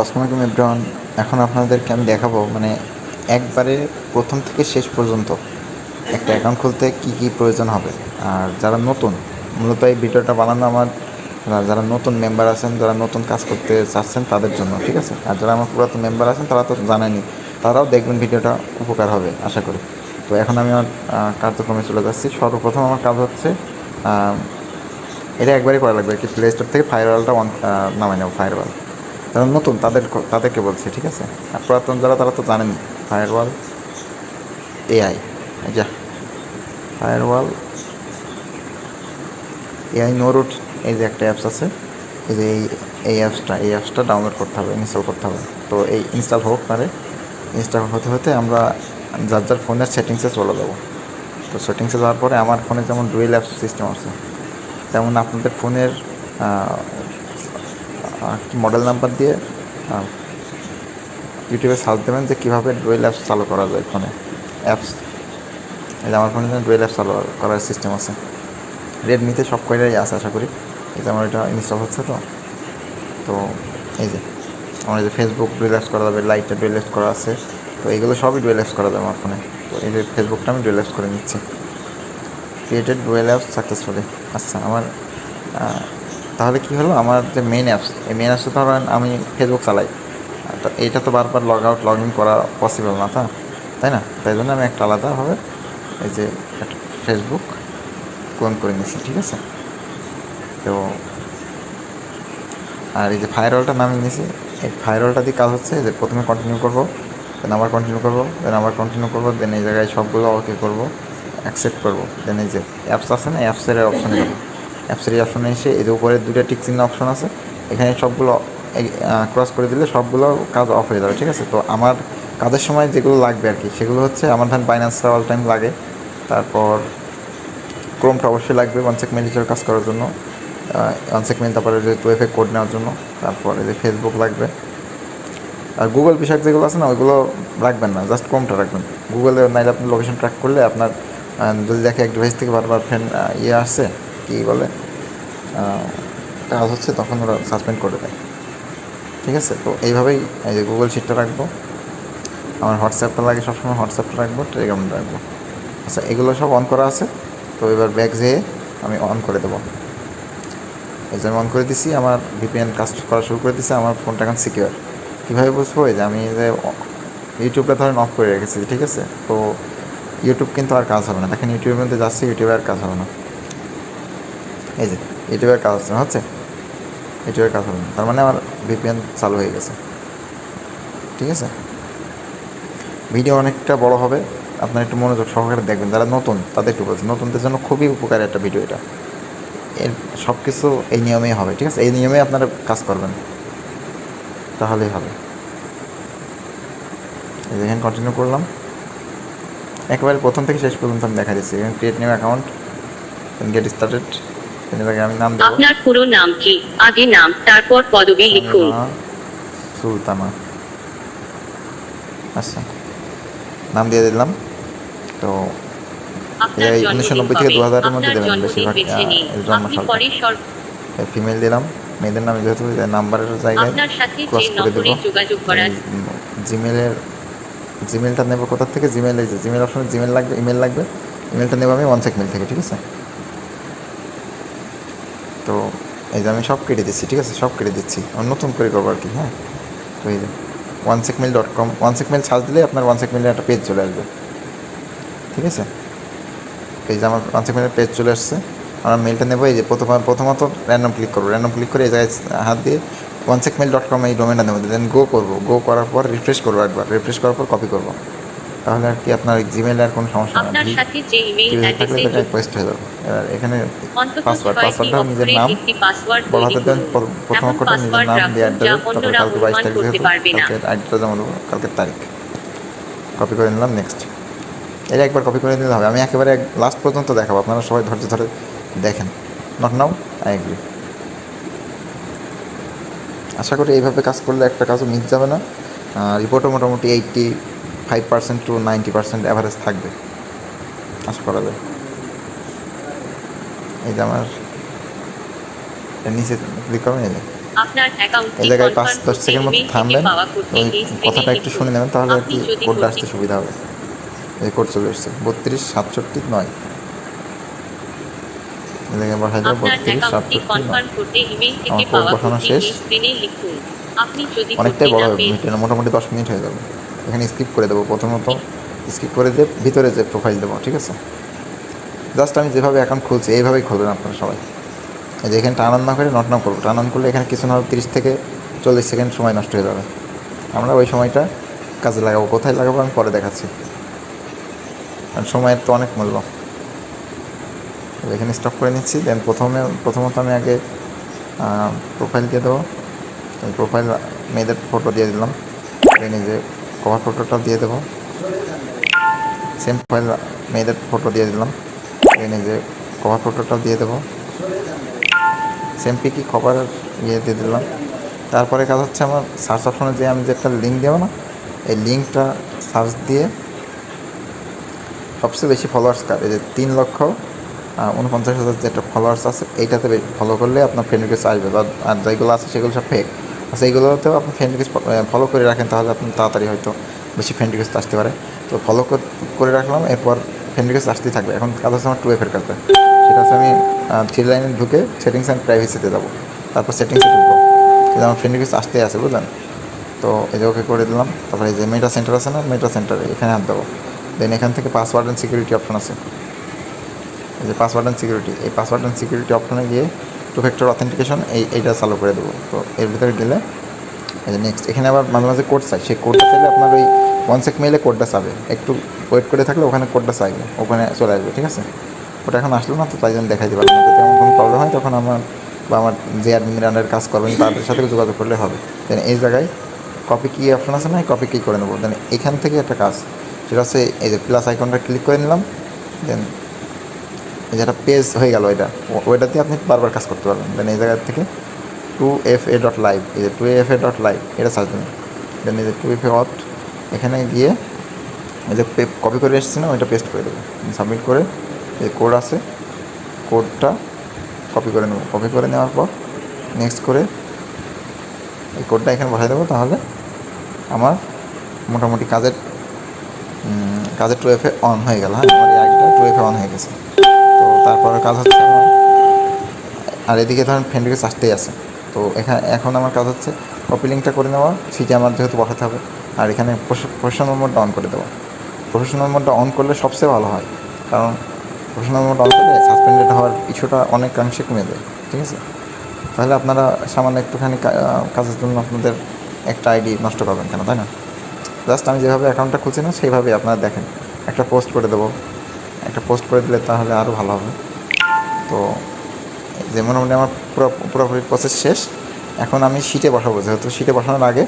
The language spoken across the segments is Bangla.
আসসালামু আলাইকুম এভরিওয়ান। এখন আপনাদেরকে আমি দেখাবো মানে একবারে প্রথম থেকে শেষ পর্যন্ত একটা অ্যাকাউন্ট খুলতে কি কি প্রয়োজন হবে। আর যারা নতুন, মূলত এই ভিডিওটা বানানো আমার যারা নতুন মেম্বার আছেন, যারা নতুন কাজ করতে চাচ্ছেন তাদের জন্য, ঠিক আছে। আর যারা আমার পুরাতন মেম্বার আছেন তারা তো জানেনি, তারাও দেখবেন ভিডিওটা, উপকার হবে আশা করি। তো এখন আমি আমার কার্যক্রমে চলে যাচ্ছি। সর্বপ্রথম আমার কাজ হচ্ছে এটা একবারই করা লাগবে কি, প্লে স্টোর থেকে ফায়ারওয়ালটা নামাই নেব। ফায়ারওয়াল যারা নতুন তাদেরকে বলছি, ঠিক আছে। আর পুরাতন যারা তারা তো জানেনি। ফায়ারওয়াল এআই, যা ফায়ারওয়াল এআই নোরুট, এই যে একটা অ্যাপস আছে, এই যে এই অ্যাপসটা ডাউনলোড করতে হবে, ইনস্টল করতে হবে। তো এই ইনস্টল হোক, মানে ইনস্টল হতে হতে আমরা যার যার ফোনের সেটিংসে চলে যাবো। তো সেটিংসে যাওয়ার পরে আমার ফোনে যেমন ডুয়েল অ্যাপস সিস্টেম আছে, তেমন আপনাদের ফোনের মডেল নাম্বার দিয়ে ইউটিউবে সার্চ দেবেন যে কীভাবে ডুয়েল অ্যাপস চালু করা যায় ফোনে। অ্যাপস, এই যে আমার ফোনে ডুয়েল অ্যাপস চালু করার সিস্টেম আছে। রেডমিতে সব কয়টাই আছে আশা করি। এই যে আমার এটা ইনস্টল হচ্ছে। তো তো এই যে আমার এই যে ফেসবুক ডুয়েল অ্যাপস করা যাবে, লাইটটা ডুয়েল অ্যাপস করা আছে। তো এগুলো সবই ডুয়েল অ্যাপস করা যাবে আমার ফোনে। তো এই যে ফেসবুকটা আমি ডুয়েল অ্যাপস করে নিচ্ছি। Created dual apps successfully. আচ্ছা, আমার তাহলে কী হলো, আমার যে মেন অ্যাপস, এই মেন অ্যাপসে ধরেন আমি ফেসবুক চালাই, তো এইটা তো বারবার লগ আউট লগ ইন করা পসিবল না, তাই না? তাই জন্য আমি একটা আলাদাভাবে এই যে একটা ফেসবুক ক্লোন করে নিয়েছি, ঠিক আছে। তো আর এই যে ফায়ারওয়ালটা নামিয়ে নিয়েছি। এই ফায়ারওয়ালটা দিয়ে কাজ হচ্ছে যে প্রথমে কন্টিনিউ করবো, দেন আবার কন্টিনিউ করবো, দেন আবার কন্টিনিউ করবো, দেন এই জায়গায় সবগুলো ওকে করবো, অ্যাকসেপ্ট করবো। দেন এই যে অ্যাপস আছে না, অ্যাপসের অপশানে যাবো। অ্যাপসের এই অপশানে এসে এই যে উপরে দুটো টিক চিহ্ন অপশন আছে, এখানে সবগুলো ক্রস করে দিলে সবগুলো কাজ অফ হয়ে যাবে, ঠিক আছে। তো আমার কাজের সময় যেগুলো লাগবে আর কি, সেগুলো হচ্ছে আমার ধরেন বাইন্যান্সটা অল টাইম লাগে, তারপর ক্রোমটা অবশ্যই লাগবে ওয়ানসেক মেল হিসেবে কাজ করার জন্য, ওয়ানসেক মেল, তারপরে যে 2FA কোড নেওয়ার জন্য, তারপরে যে ফেসবুক লাগবে। আর গুগল বিষয়ক যেগুলো আছে না, ওইগুলো রাখবেন না, জাস্ট ক্রোমটা রাখবেন। গুগলে নাইলে আপনি লোকেশন ট্র্যাক করলে আপনার যদি দেখে এক ডিভাইস থেকে বারবার ফ্রেন্ড আসছে, কী বলে, কাজ হচ্ছে, তখন ওরা সাসপেন্ড করে দেয়, ঠিক আছে। তো এইভাবেই এই যে গুগল শিটটা রাখবো। আমার হোয়াটসঅ্যাপটা লাগে সবসময়, হোয়াটসঅ্যাপটা রাখবো, টেলিগ্রামটা রাখবো। আচ্ছা, এগুলো সব অন করা আছে। তো এবার ব্যাক যেয়ে আমি অন করে দেবো। এই যে আমি অন করে দিছি, আমার ভিপিএন কাজ করা শুরু করে দিছে, আমার ফোনটা এখন সিকিউর। কীভাবে বুঝবো? এই যে আমি যে ইউটিউবটা ধরেন অফ করে রেখেছি, ঠিক আছে। তো ইউটিউব কিন্তু আর কাজ হবে না, দেখেন ইউটিউবের মধ্যে যাচ্ছে, ইউটিউবে আর কাজ হবে না। এই যে ইউটিউবের কাজ হচ্ছে, ইউটিউবের কাজ হবে না, তার মানে আমার ভিপিএন চালু হয়ে গেছে, ঠিক আছে। ভিডিও অনেকটা বড় হবে, আপনার একটু মনোযোগ সহকারে দেখবেন। যারা নতুন তাদের একটু বলছি, নতুনদের জন্য খুবই উপকারী একটা ভিডিও এটা। এর সব কিছু এই নিয়মেই হবে, ঠিক আছে। এই নিয়মে আপনারা কাজ করবেন, তাহলেই হবে। এই দেখেন কন্টিনিউ করলাম, একেবারে প্রথম থেকে শেষ পর্যন্ত আমি দেখা দিচ্ছি। Create new account, get started. এর আগে আমি নাম দেবো, আপনার পুরো নাম কি? আগে নাম, তারপর পদবি লিখুন। শামিমা সুলতানা। আচ্ছা, নাম দিয়ে দিলাম। তো আপনার এই জন্মদিন 1990 থেকে কবে? 2000-এর মধ্যে আপনার দেবেন জন্মদিন বেশিরভাগ বেছে নিন। জন্ম আপনি সালটা। পরে ফিমেল দিলাম, মেয়েদের নামে যেহেতু নাম্বারের জায়গায় আপনার সাথে যে ক্রস করে দেবো। নম্বরে যোগাযোগ দেন করার জিমেলের জিমেলটা নেবো কোথা থেকে, জিমেল, এই যে জিমেল অপশনে জিমেল লাগবে, ইমেল লাগবে। ইমেলটা নেবো আমি ওয়ানসেক মেল থেকে, ঠিক আছে। তো এই যে আমি সব কেটে দিচ্ছি, ঠিক আছে, সব কেটে দিচ্ছি, আমি নতুন করে করবো আর কি। হ্যাঁ, তো এই যে onesekmail.com, ওয়ানসেকমেল সার্চ দিলেই আপনার ওয়ানসেকমেলের একটা পেজ চলে আসবে, ঠিক আছে। এই যে আমার ওয়ানসেকমেলের পেজ চলে আসছে। আমরা মেলটা নেবো, এই যে প্রথমত র্যান্ডম ক্লিক করবো, র্যান্ডম ক্লিক করে এই জায়গায় হাত দিয়ে onesekmail.com এই ডোমেনটা নেবো, দেন গো করবো। গো করার পর রিফ্রেশ করবো, একবার রিফ্রেশ করার পর কপি করবো, তাহলে আর কি আপনার জিমেলে আর কোনো সমস্যা না। আপনার সাথে যে ইমেইল কেউ থাকলে অ্যাড্রেসে এটা পেস্ট হয়ে যাবে। এবার এখানে অন্তত ছয়টি পাসওয়ার্ডটাও নিজের অক্ষরের নাম, একটি পাসওয়ার্ড বড় তৈরি হাতে দেন করুন। প্রথম এমন অক্ষরটা, নিজের পাসওয়ার্ড নাম দিয়ে রাখুন যা অ্যাড্রেস, তারপরে অন্যরা কালকে 22 অনুমান তারিখ করতে যেহেতু, পারবে না। কালকের আইডিটা জমা দেবো, কালকের তারিখ কপি করে নিলাম, নেক্সট। এটা একবার কপি করে নিলে হবে, আমি একেবারে লাস্ট পর্যন্ত দেখাবো, আপনারা সবাই ধৈর্য ধরে দেখেন। Not now, I agree. আশা করি এইভাবে কাজ করলে একটা কাজও মিস যাবে না। রিপোর্টও মোটামুটি 85% টু 90% অ্যাভারেজ থাকবে, আশা করা যায়। এই যে আমার নিচে ক্লিক করবেন, এই যে আপনার এই অ্যাকাউন্টটি জায়গায় কনফার্ম 5-10 করতে সেকেন্ড মতো ইমেল থেকে থামবেন, পাওয়া কোডটি ওই এই স্ক্রিনে কথাটা একটু লিখুন। শুনে নেবেন, তাহলে আর আপনি কি যদি কোডটা কোডটি আসতে সুবিধা হবে। এই কোড চলে এসেছে 32 67 9, এই জায়গায় বসাই দেবো আপনার 32 67 9। অ্যাকাউন্টটি কনফার্ম করতে ইমেল থেকে আমার কোড পাওয়া বসানো কোডটি শেষ। এই স্ক্রিনে লিখুন। আপনি যদি অনেকটাই কোডটি বড় না হবে পেয়ে মিনিট, মোটামুটি 10 মিনিট হয়ে যাবে। এখানে স্কিপ করে দেবো, প্রথমত স্কিপ করে দিয়ে ভিতরে যে প্রোফাইল দেবো, ঠিক আছে। জাস্ট আমি যেভাবে অ্যাকাউন্ট খুলছি এইভাবেই খুলবেন আপনারা সবাই। এই যে এখানে টার্ন অন না করে নট নাও করবো, টার্ন অন করলে এখানে কিছু না হলে 30 থেকে 40 সেকেন্ড সময় নষ্ট হয়ে যাবে। আমরা ওই সময়টা কাজে লাগাবো, কোথায় লাগাবো আমি পরে দেখাচ্ছি, কারণ সময়ের তো অনেক মূল্য। এখানে স্টপ করে নিচ্ছি। দেন প্রথমত আমি আগে প্রোফাইল দিয়ে দেবো। প্রোফাইল মেয়েদের ফটো দিয়ে দিলাম, দেন এই যে কভার ফটোটা দিয়ে দেবো। সেম প্রোফাইল মেয়েদের ফটো দিয়ে দিলাম, দেন এই যে কভার ফটোটা দিয়ে দেবো। সেম পিকি কভার ইয়ে দিয়ে দিলাম। তারপরে কাজ হচ্ছে আমার সার্চ অপশনে যে আমি যে একটা লিঙ্ক দেবো না, এই লিঙ্কটা সার্চ দিয়ে সবচেয়ে বেশি ফলোয়ার্স কার, এই যে 3,49,000 যে একটা ফলোয়ার্স আছে, এইটাতে ফলো করলে আপনার ফ্রেন্ড রিকোয়েস্ট আসবে। আর যেগুলো আছে সেগুলো সব ফেক। আচ্ছা, এইগুলোতেও আপনি ফ্রেন্ড রিকোয়েস্ট ফলো করে রাখেন, তাহলে আপনি তাড়াতাড়ি হয়তো বেশি ফ্রেন্ড রিকোয়েস্ট আসতে পারে। তো ফলো করে রাখলাম, এরপর ফ্রেন্ড রিকোয়েস্ট আসতেই থাকবে। এখন কাজ হচ্ছে আমার 2F এর কাজটা, সেটা হচ্ছে আমি 3 লাইনে ঢুকে সেটিংস অ্যান্ড প্রাইভেসিতে যাবো, তারপর সেটিংসে ঢুকবো। কিন্তু আমার ফ্রেন্ড রিকোয়েস্ট আসতেই আছে, বুঝলেন তো। এই যে ওকে করে দিলাম। তারপরে এই যে মেটা সেন্টার আছে না, মেটা সেন্টারে এখানে হাত দেবো। দেন এখান থেকে পাসওয়ার্ড অ্যান্ড সিকিউরিটি অপশন আছে, এই যে পাসওয়ার্ড অ্যান্ড সিকিউরিটি, এই পাসওয়ার্ড অ্যান্ড সিকিউরিটি অপশনে গিয়ে টু ফ্যাক্টর অথেন্টিকেশন এইটা চালু করে দেবো। তো এর ভিতরে গেলে এই যে নেক্সট, এখানে আবার মাঝে মাঝে কোড চাই, সেই কোডটা চাইলে আপনার ওই ওয়ানসেক মেইলে কোডটা চাবে, একটু ওয়েট করে থাকলে ওখানে কোডটা চাইবে, ওখানে চলে আসবে, ঠিক আছে। ওটা এখন আসলো না, তো তাই জন্য দেখাই দেবো। আপনার যদি এমন কোনো প্রবলেম হয় তখন আমার বা আমার যে অ্যাডমিন আন্ডারে কাজ করবেন তাদের সাথে যোগাযোগ করলে হবে। দেন এই জায়গায় কপি কি অপশন আছে না, কপি কি করে নেবো। দেন এখান থেকে একটা কাজ, সেটা হচ্ছে এই যে প্লাস আইকনটা ক্লিক করে নিলাম। দেন এই যে একটা পেজ হয়ে গেল, ওইটা দিয়ে আপনি বারবার কাজ করতে পারবেন। দেন এই জায়গা থেকে 2fa.live, এই যে 2fa.live এটা সার্চ দেবেন। দেন এই যে 2fa অথ, এখানে গিয়ে এই যে কপি করে এসেছি না, ওইটা পেস্ট করে দেবো। সাবমিট করে এই কোড আছে, কোডটা কপি করে নেব। কপি করে নেওয়ার পর নেক্সট করে এই কোডটা এখানে বসাই দেবো, তাহলে আমার মোটামুটি কাজের 2fa অন হয়ে গেল। হ্যাঁ, আমার এই আইডিটা 2fa অন হয়ে গেছে। তো তারপরে কাজ হচ্ছে আমার, আর এদিকে ধরেন ফ্রেন্ড রিকোয়েস্ট আসতেই আছে। তো এখন আমার কাজ হচ্ছে কপি লিঙ্কটা করে নেওয়া, সিটে আমার যেহেতু বসাতে হবে। আর এখানে প্রফেশনাল মোডটা অন করে দেওয়া। প্রফেশনাল মোডটা অন করলে সবচেয়ে ভালো হয়, কারণ প্রফেশনাল মোড অন করলে সাসপেন্ডেড হওয়ার ইস্যুটা অনেকাংশে কমে যায়, ঠিক আছে। তাহলে আপনারা সামান্য একটুখানি কাজের জন্য আপনাদের একটা আইডি নষ্ট করবেন কেন, তাই না। জাস্ট আমি যেভাবে অ্যাকাউন্টটা খুঁজছি না, সেইভাবেই আপনারা দেখেন। একটা পোস্ট করে দেবো, একটা পোস্ট করে দিলে তাহলে আরও ভালো হবে। তো যে মোটামুটি আমার পুরোপুরি প্রসেস শেষ। এখন আমি শিটে বসাবো, যেহেতু শিটে বসানোর আগে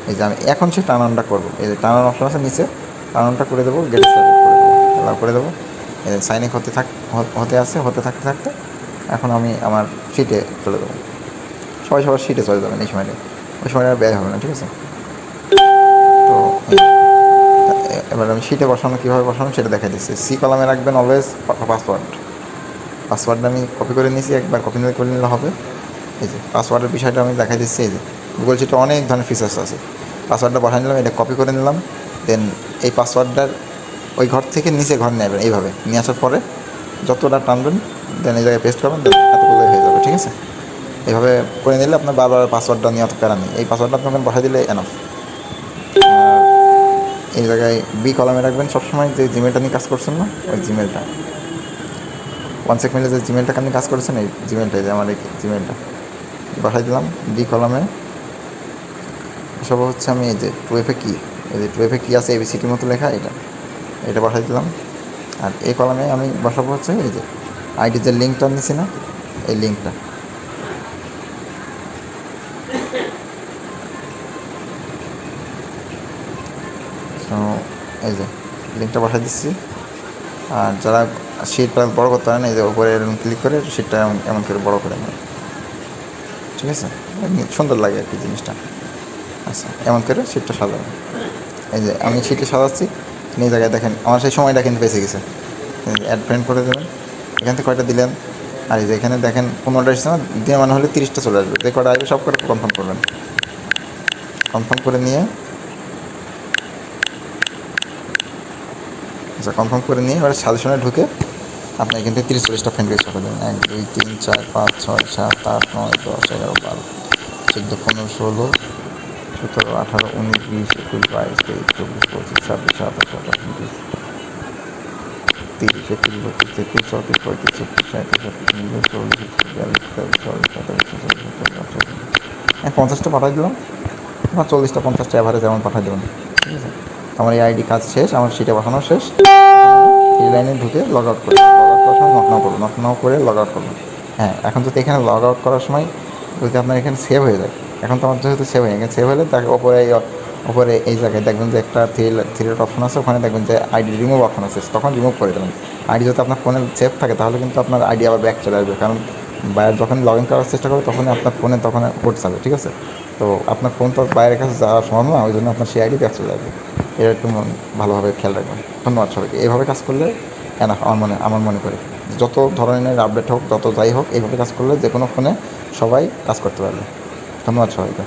এই যে আমি এখন সে টার্ন অনটা করবো। এই যে টার্ন অন অপশন আছে নিচে, টার্ন অনটা করে দেবো, গেট স্টার্টেড করে দেবো, অ্যালাউ করে দেবো। এই যে সাইন ইন হতে থাকতে থাকতে এখন আমি আমার শিটে চলে দেবো। সবার শিটে চলে যাবেন এই সময়টা, ওই সময়টা আর ব্যয় হবে না, ঠিক আছে। তো এবার আমি শিটে বসানো কীভাবে বসানো সেটা দেখা দিচ্ছি। সি কলামে রাখবেন অলওয়েজ পাসওয়ার্ডটা আমি কপি করে নিয়েছি, একবার কপি করে নিলে হবে। এই যে পাসওয়ার্ডের বিষয়টা আমি দেখাই দিচ্ছি। এই যে গুগল শিটে অনেক ধরনের ফিচার্স আছে। পাসওয়ার্ডটা বসাই নিলাম, এটা কপি করে নিলাম। দেন এই পাসওয়ার্ডটার ওই ঘর থেকে নিচে ঘর নেবেন, এইভাবে নিয়ে আসার পরে যতটা টানবেন, দেন এই জায়গায় পেস্ট করবেন, দেন এতগুলো হয়ে যাবে, ঠিক আছে। এইভাবে করে নিলে আপনার বারবার পাসওয়ার্ডটা নিয়ে অত প্যারা নেই, এই পাসওয়ার্ডটা আপনাকে বসাই দিলে এনাফ। আর এই জায়গায় বি কলামে রাখবেন সবসময় যে জিমেলটা নিয়ে কাজ করছেন না, ওই জিমেলটা ওয়ানসেক মেলে যে জিমেলটাকে আপনি কাজ করেছেন, এই জিমেলটাই, যে আমার এই জিমেলটা বসাই দিলাম। ডি কলামে সব হচ্ছে আমি এই যে 2fa কি, এই যে 2fa কি আছে এবিসিটির মতো লেখা, এটা বসাই দিলাম। আর এই কলামে আমি বসাবো হচ্ছে এই যে আইডি যে লিঙ্কটা নিচ্ছি না, এই লিঙ্কটা। তো এই যে লিঙ্কটা বসাই দিচ্ছি। আর যারা শিটটা বড় করতে পারেন, এই যে উপরে এরকম ক্লিক করে শিটটা এমন করে বড় করে নেয়, ঠিক আছে। সুন্দর লাগে আর কি জিনিসটা। আচ্ছা, এমন করে শিটটা সাজাবেন। এই যে আমি শিটে সাজাচ্ছি, এই জায়গায় দেখেন আমার সেই সময়টা কিন্তু বেঁচে গেছে। অ্যাড ফ্রেন্ড করে দেবেন, এখান থেকে কয়টা দিলেন আর এই যে এখানে দেখেন 15টা এসেছে না, দিয়ে মানে হলে 30টা চলে আসবে, যে কটা আসবে সব কটা কনফার্ম করবেন। কনফার্ম করে নিয়ে আচ্ছা, কনফার্ম করে নিয়ে এবার সাজেশনে ঢুকে আপনি এখান থেকে 30-40টা ফ্রেন্ড রিকোয়েস্ট পাঠাবেন। 1 2 3 4 5 6 7 8 9 10 11 12 14 15 16 17 18 19 20 21 22 23 24 25 26 27 28 29 30 31 32 33 34 35 36 37 38 39 40 41 42 43 44 45 46 50টা পাঠাই দিলাম বা 40টা 50টা অ্যাভারেজ যেমন পাঠাই দেবেন, ঠিক আছে। আমার এই আইডি কাজ শেষ, আমার সেটা পাঠানো শেষ। এই লাইনে ঢুকে লগ আউট করি, লগ আউট করার সময় নক নাও করবো, নক নাও করে লগ আউট করবো। হ্যাঁ, এখন যদি এখানে লগ আউট করার সময় যদি আপনার এখানে সেভ হয়ে যায়, এখন তো আমার যেহেতু সেভ হয়ে এখানে সেভ হলে তাকে ওপরে এই জায়গায় দেখবেন যে একটা থ্রি ডট অপশন আছে, ওখানে দেখবেন যে আইডি রিমুভ অপশন আছে, তখন রিমুভ করে দেবেন। আইডি যদি আপনার ফোনে সেভ থাকে তাহলে কিন্তু আপনার আইডি আবার ব্যাক চলে আসবে, কারণ বাইরে যখন লগ ইন করার চেষ্টা করবে তখনই আপনার ফোনে তখন কোড যাবে, ঠিক আছে। তো আপনার ফোন তো বাইরের কাছে যাওয়া সম্ভব না, ওই জন্য আপনার সেই আইডি ব্যাক চলে যাবে। এটা একটু ভালোভাবে খেয়াল রাখবেন। ধন্যবাদ সবাইকে। এইভাবে কাজ করলে আমার মনে করি যত ধরনের আপডেট হোক, যত যাই হোক, এইভাবে কাজ করলে যে কোনো ফোনে সবাই কাজ করতে পারবে। ধন্যবাদ সবাইকে।